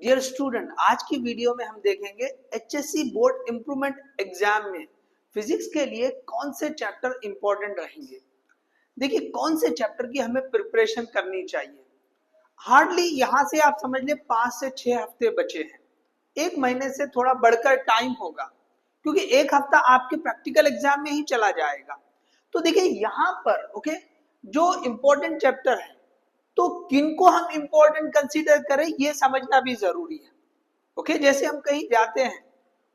Dear student, आज की video में हम देखेंगे एचएससी बोर्ड इम्प्रूवमेंट एग्जाम में फिजिक्स के लिए कौन से चैप्टर इंपॉर्टेंट रहेंगे। देखिए, कौन से चैप्टर की हमें प्रिपरेशन करनी चाहिए। हार्डली यहां से आप समझ ले 5 से 6 हफ्ते बचे हैं। एक महीने से थोड़ा बढ़कर टाइम होगा, क्योंकि एक हफ्ता आपके प्रैक्टिकल एग्जाम में ही चला जाएगा। तो देखिए यहाँ पर जो इम्पोर्टेंट चैप्टर है, तो किनको हम इम्पोर्टेंट कंसीडर करें ये समझना भी जरूरी है। जैसे हम कहीं जाते हैं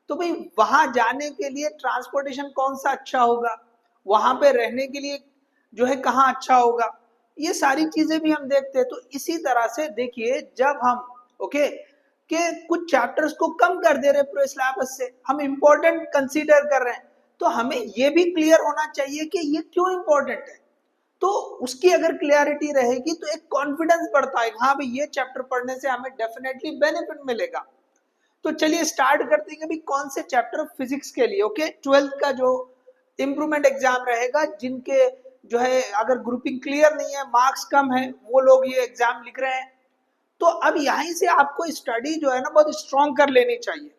तो भाई वहां जाने के लिए ट्रांसपोर्टेशन कौन सा अच्छा होगा, वहां पे रहने के लिए कहाँ अच्छा होगा, ये सारी चीजें भी हम देखते हैं। तो इसी तरह से देखिए, जब हम कि कुछ चैप्टर्स को कम कर दे रहे पूरे सिलेबस से, हम इम्पोर्टेंट कंसीडर कर रहे हैं, तो हमें ये भी क्लियर होना चाहिए कि ये क्यों इम्पोर्टेंट है। तो उसकी अगर क्लियरिटी रहेगी तो एक कॉन्फिडेंस बढ़ता है, हाँ भाई ये चैप्टर पढ़ने से हमें डेफिनेटली बेनिफिट मिलेगा। तो चलिए स्टार्ट करते हैं भी कौन से चैप्टर फिजिक्स के लिए 12th का जो इम्प्रूवमेंट एग्जाम रहेगा, जिनके अगर ग्रुपिंग क्लियर नहीं है, मार्क्स कम है, वो लोग ये एग्जाम लिख रहे हैं। तो अब यहीं से आपको स्टडी बहुत स्ट्रॉन्ग कर लेनी चाहिए।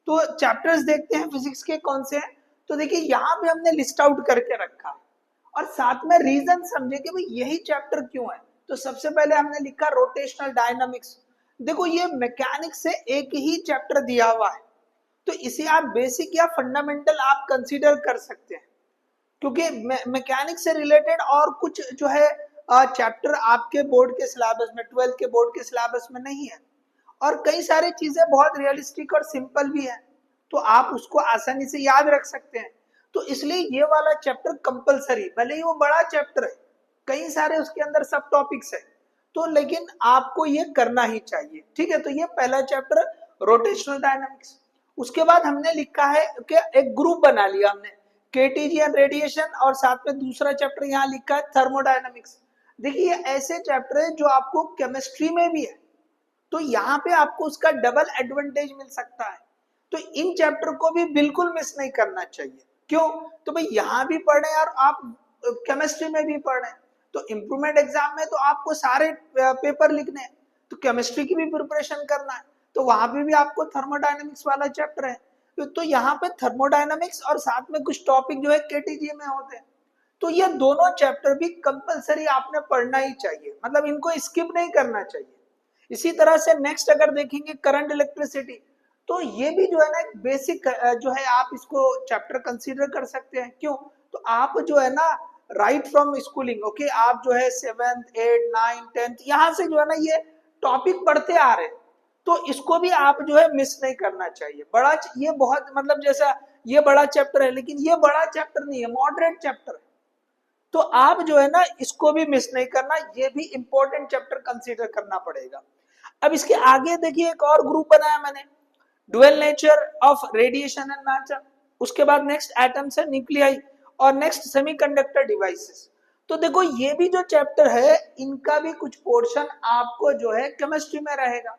तो चैप्टर्स देखते हैं फिजिक्स के कौन से हैं। तो देखिए यहाँ पे हमने लिस्ट आउट करके रखा और साथ में रीजन समझे कि भाई यही चैप्टर क्यों है। तो सबसे पहले हमने लिखा रोटेशनल डायनामिक्स। देखो, ये मैकेनिक्स से एक ही चैप्टर दिया हुआ है, तो इसे आप बेसिक या फंडामेंटल आप कंसीडर कर सकते हैं, क्योंकि मैकेनिक्स से रिलेटेड और कुछ चैप्टर आपके बोर्ड के सिलेबस में, 12th के बोर्ड के सिलेबस में नहीं है। और कई सारी चीजें बहुत रियलिस्टिक और सिंपल भी है, तो आप उसको आसानी से याद रख सकते हैं। तो इसलिए ये वाला चैप्टर कंपलसरी, भले ही वो बड़ा चैप्टर है, कई सारे उसके अंदर सब टॉपिक्स है, तो लेकिन आपको ये करना ही चाहिए। ठीक है, तो ये पहला चैप्टर रोटेशनल डायनामिक्स। उसके बाद हमने लिखा है कि एक ग्रुप बना लिया हमने, केटीजी एंड रेडिएशन, और साथ में दूसरा चैप्टर यहाँ लिखा है थर्मोडायनामिक्स। देखिए, ऐसे चैप्टर है जो आपको केमिस्ट्री में भी है, तो यहाँ पे आपको उसका डबल एडवांटेज मिल सकता है। तो इन चैप्टर को भी बिल्कुल मिस नहीं करना चाहिए। क्यों? तो भाई यहाँ भी पढ़ रहे हैं और आप केमिस्ट्री में भी पढ़ रहे हैं, तो इम्प्रूवमेंट एग्जाम में तो आपको सारे पेपर लिखने हैं, तो केमिस्ट्री की भी प्रिपरेशन करना है, तो वहां पे भी आपको थर्मोडायनेमिक्स वाला चैप्टर है। तो यहाँ पे थर्मोडायनेमिक्स और साथ में कुछ टॉपिक केटीजी में होते हैं। तो ये दोनों चैप्टर भी कंपलसरी आपने पढ़ना ही चाहिए, मतलब इनको स्किप नहीं करना चाहिए। इसी तरह से नेक्स्ट अगर देखेंगे करंट इलेक्ट्रिसिटी, तो ये भी एक बेसिक आप इसको चैप्टर कंसीडर कर सकते हैं। क्यों? तो आप राइट फ्रॉम स्कूलिंग, आप 7th 8th 9th 10th यहाँ से ये टॉपिक पढ़ते आ रहे हैं, तो इसको भी आप मिस नहीं करना चाहिए। बड़ा ये बहुत जैसा ये बड़ा चैप्टर है, लेकिन ये बड़ा चैप्टर नहीं है, मॉडरेट चैप्टर है, तो आप इसको भी मिस नहीं करना, ये भी इंपॉर्टेंट चैप्टर कंसीडर करना पड़ेगा। अब इसके आगे देखिए एक और ग्रुप बनाया मैंने, dual nature of radiation and matter. उसके बाद नेक्स्ट एटम्स है, न्यूक्लियाई, और नेक्स्ट सेमीकंडक्टर डिवाइसेस। तो देखो, ये भी जो चैप्टर है, इनका भी कुछ पोर्शन आपको केमिस्ट्री में रहेगा,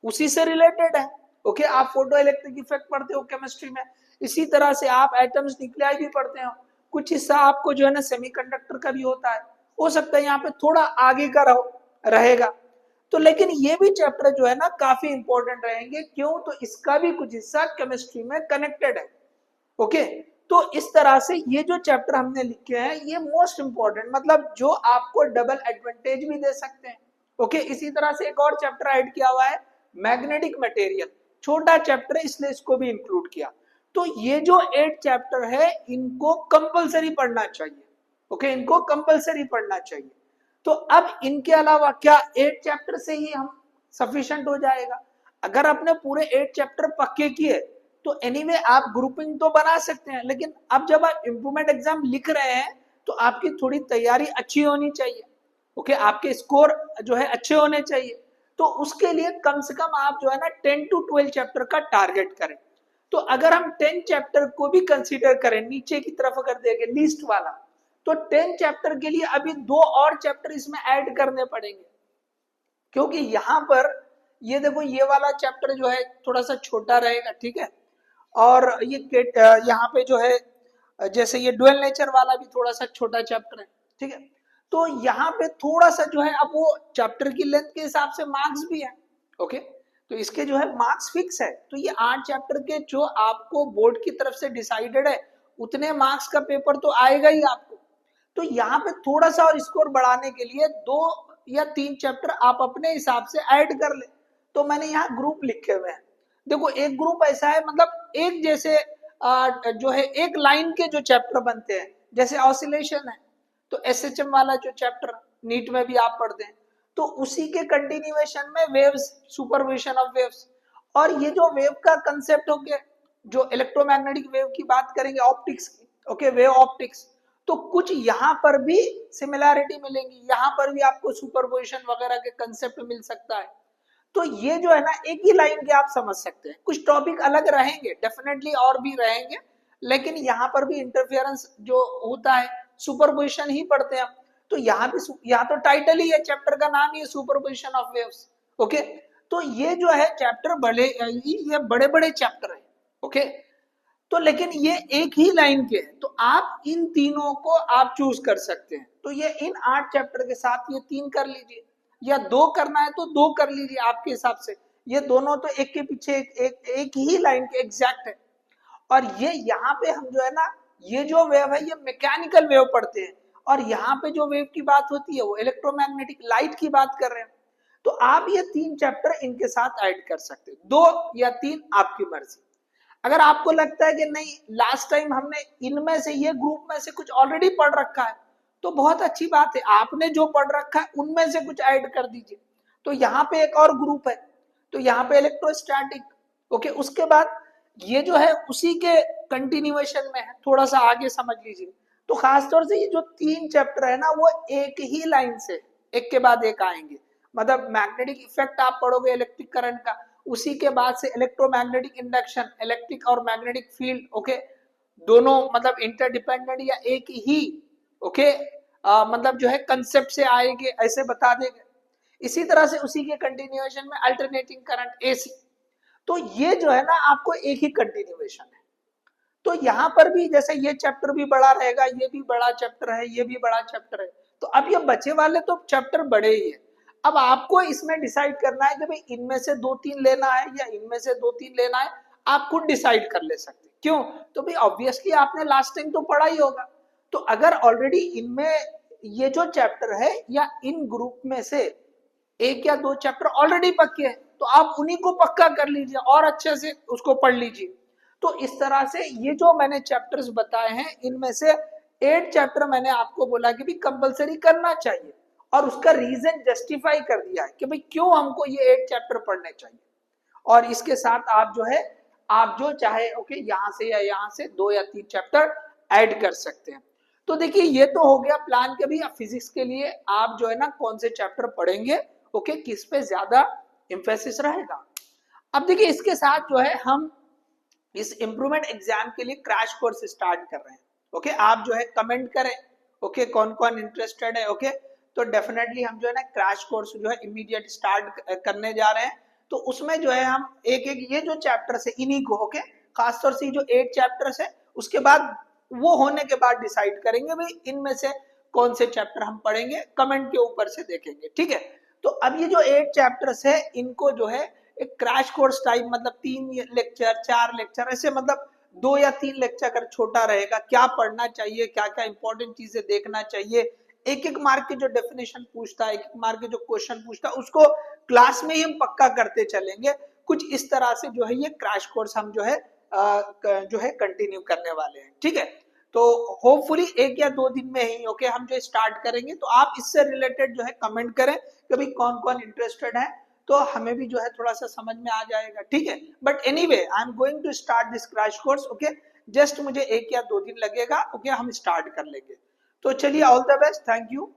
उसी से रिलेटेड है। आप फोटो इलेक्ट्रिक इफेक्ट पढ़ते हो केमिस्ट्री में, इसी तरह से आप एटम्स न्यूक्लियाई भी पढ़ते हो। कुछ हिस्सा आपको सेमीकंडक्टर का भी होता है, हो सकता है यहाँ पे थोड़ा आगे का रहेगा। तो लेकिन ये भी चैप्टर काफी इंपॉर्टेंट रहेंगे। क्यों? तो इसका भी कुछ हिस्सा केमिस्ट्री में कनेक्टेड है। तो इस तरह से ये जो चैप्टर हमने लिखे हैं, ये मोस्ट इंपॉर्टेंट, मतलब जो आपको डबल एडवांटेज भी दे सकते हैं। इसी तरह से एक और चैप्टर ऐड किया हुआ है, मैग्नेटिक मटेरियल, छोटा चैप्टर है इसलिए इसको भी इंक्लूड किया। तो ये जो 8 चैप्टर है, इनको कंपलसरी पढ़ना चाहिए। इनको कंपलसरी पढ़ना चाहिए। तो अब इनके अलावा क्या 8 चैप्टर से ही हम सफिशिएंट हो जाएगा? अगर आपने पूरे 8 चैप्टर पक्के किए तो एनीवे आप ग्रुपिंग तो बना सकते हैं, लेकिन अब जब आप इम्प्रूवमेंट एग्जाम लिख रहे हैं तो आपकी थोड़ी तैयारी अच्छी होनी चाहिए। आपके स्कोर अच्छे होने चाहिए। तो उसके लिए कम से कम आप 10 to 12 चैप्टर का टारगेट करें। तो अगर हम 10 चैप्टर को भी कंसीडर करें, नीचे की तरफ अगर देखें लिस्ट वाला, तो 10 चैप्टर के लिए अभी 2 और चैप्टर इसमें ऐड करने पड़ेंगे, क्योंकि यहाँ पर ये देखो, ये वाला चैप्टर थोड़ा सा छोटा रहेगा। ठीक है, और ये यहाँ पे जैसे ये डुअल नेचर वाला भी थोड़ा सा छोटा चैप्टर है। ठीक है, तो यहाँ पे थोड़ा सा अब वो चैप्टर की लेंथ के हिसाब से मार्क्स भी है। तो इसके जो है मार्क्स फिक्स है। तो ये 8 चैप्टर के जो आपको बोर्ड की तरफ से डिसाइडेड है उतने मार्क्स का पेपर तो आएगा ही आपको। तो यहाँ पे थोड़ा सा और स्कोर बढ़ाने के लिए 2 या 3 चैप्टर आप अपने हिसाब से ऐड कर ले। तो मैंने यहाँ ग्रुप लिखे हुए हैं। देखो एक ग्रुप ऐसा है, मतलब एक जैसे जो है एक लाइन के जो चैप्टर बनते हैं, जैसे ऑसिलेशन है तो एसएचएम वाला जो चैप्टर नीट में भी आप पढ़ते हैं, तो उसी के कंटिन्यूएशन में वेव्स, सुपरपोजिशन ऑफ वेव्स, और ये जो वेव का कंसेप्ट हो गया, जो इलेक्ट्रोमैग्नेटिक वेव की बात करेंगे ऑप्टिक्स की, ओके, वेव ऑप्टिक्स, तो कुछ यहाँ पर भी सिमिलैरिटी मिलेंगी, यहाँ पर भी आपको सुपरपोजिशन वगैरह के कंसेप्ट मिल सकता है। तो ये जो है ना एक ही लाइन के आप समझ सकते हैं। कुछ टॉपिक अलग रहेंगे डेफिनेटली, और भी रहेंगे, लेकिन यहाँ पर भी इंटरफेरेंस जो होता है, सुपरपोजिशन ही पढ़ते हैं हम। तो यहाँ भी, यहाँ तो टाइटल ही है, चैप्टर का नाम ही है सुपरपोजिशन ऑफ वेव्स, ओके। तो ये जो है चैप्टर भले ये बड़े बड़े चैप्टर है, ओके, तो लेकिन ये एक ही लाइन के हैं, तो आप इन तीनों को आप चूज कर सकते हैं। तो ये इन 8 चैप्टर के साथ ये 3 कर लीजिए, या 2 करना है तो 2 कर लीजिए आपके हिसाब से। ये दोनों तो एक के पीछे एक ही लाइन के एग्जैक्ट है। और ये यहाँ पे हम जो है ना, ये जो वेव है ये मैकेनिकल वेव पढ़ते हैं, और यहाँ पे जो वेव की बात होती है वो इलेक्ट्रोमैग्नेटिक लाइट की बात कर रहे हैं। तो आप ये 3 चैप्टर इनके साथ ऐड कर सकते हैं, 2 या 3 आपकी मर्जी। अगर आपको लगता है कि नहीं लास्ट टाइम हमने इनमें से, ये ग्रुप में से कुछ ऑलरेडी पढ़ रखा है, तो बहुत अच्छी बात है, आपने जो पढ़ रखा है उनमें से कुछ ऐड कर दीजिए। तो यहाँ पे एक और ग्रुप है, तो यहाँ पे इलेक्ट्रोस्टैटिक, ओके, उसके बाद ये जो है उसी के कंटिन्यूएशन में है, थोड़ा सा आगे समझ लीजिए। तो खासतौर से ये जो 3 चैप्टर है ना वो एक ही लाइन से एक के बाद एक आएंगे। मतलब मैग्नेटिक इफेक्ट आप पढ़ोगे इलेक्ट्रिक करंट का, उसी के बाद से इलेक्ट्रोमैग्नेटिक इंडक्शन, इलेक्ट्रिक और मैग्नेटिक फील्ड, ओके, दोनों मतलब इंटरडिपेंडेंट या एक ही, ओके, मतलब जो है कंसेप्ट से आएंगे, ऐसे बता देंगे। इसी तरह से उसी के कंटिन्यूएशन में अल्टरनेटिंग करंट एसी। तो ये जो है ना आपको एक ही कंटिन्यूएशन है। तो यहाँ पर भी जैसे ये चैप्टर भी बड़ा रहेगा, ये भी बड़ा चैप्टर है, ये भी बड़ा चैप्टर है। तो अब ये बचे वाले तो चैप्टर बड़े ही है। अब आपको इसमें डिसाइड करना है कि भाई इनमें से 2-3 लेना है या इनमें से 2-3 लेना है, आप खुद डिसाइड कर ले सकते। क्यों? तो भाई ऑब्वियसली आपने लास्ट टाइम तो पढ़ा ही होगा। तो अगर ऑलरेडी इनमें ये जो चैप्टर है या इन ग्रुप में से 1 या 2 चैप्टर ऑलरेडी पक्के हैं, तो आप उन्हीं को पक्का कर लीजिए और अच्छे से उसको पढ़ लीजिए। तो इस तरह से ये जो मैंने चैप्टर्स बताए हैं, इनमें से 8 चैप्टर मैंने आपको बोला कि भी कंपलसरी करना चाहिए, और उसका रीजन जस्टिफाई कर दिया है कि भाई क्यों हमको ये 8 चैप्टर पढ़ने चाहिए। और इसके साथ आप जो है, आप जो चाहे ओके यहाँ से या यहाँ से 2 या 3 चैप्टर ऐड कर सकते हैं। तो देखिए ये तो हो गया प्लान के भी फिजिक्स के लिए आप जो है ना कौन से चैप्टर पढ़ेंगे, ओके, किस पे ज्यादा एम्फेसिस रहेगा। अब देखिए इसके साथ जो है हम इस इम्प्रूवमेंट एग्जाम के लिए क्रैश कोर्स स्टार्ट कर रहे हैं, ओके। आप जो है कमेंट करें, ओके, कौन कौन इंटरेस्टेड है, ओके। तो डेफिनेटली हम जो है ना क्रैश कोर्स जो है इमीडिएट स्टार्ट करने जा रहे हैं। तो उसमें जो है हम एक एक ये जो चैप्टर्स है इन्हीं को, ओके, खासतौर से जो 8 चैप्टर्स है, उसके बाद वो होने के बाद डिसाइड करेंगे भाई इनमें से कौन से चैप्टर हम पढ़ेंगे, कमेंट के ऊपर से देखेंगे, ठीक है। तो अब ये जो 8 चैप्टर्स है इनको जो है एक क्रैश कोर्स टाइप, मतलब 3 लेक्चर 4 लेक्चर ऐसे, मतलब 2 या 3 लेक्चर अगर छोटा रहेगा, क्या पढ़ना चाहिए, क्या क्या इंपॉर्टेंट चीजें देखना चाहिए, एक एक मार्क के जो डेफिनेशन पूछता है, एक एक मार्क के जो क्वेश्चन पूछता है, उसको क्लास में ही हम पक्का करते चलेंगे। कुछ इस तरह से जो है ये क्रैश कोर्स हम जो है कंटिन्यू करने वाले हैं, ठीक है। तो होपफुली 1 या 2 दिन में ही ओके हम जो स्टार्ट करेंगे। तो आप इससे रिलेटेड जो है कमेंट करें कि भाई कौन कौन इंटरेस्टेड है, तो हमें भी जो है थोड़ा सा समझ में आ जाएगा, ठीक है। But anyway I am going to start this crash course, okay. Just मुझे 1 या 2 दिन लगेगा, ओके, हम स्टार्ट कर लेंगे। तो चलिए, all the best, thank you.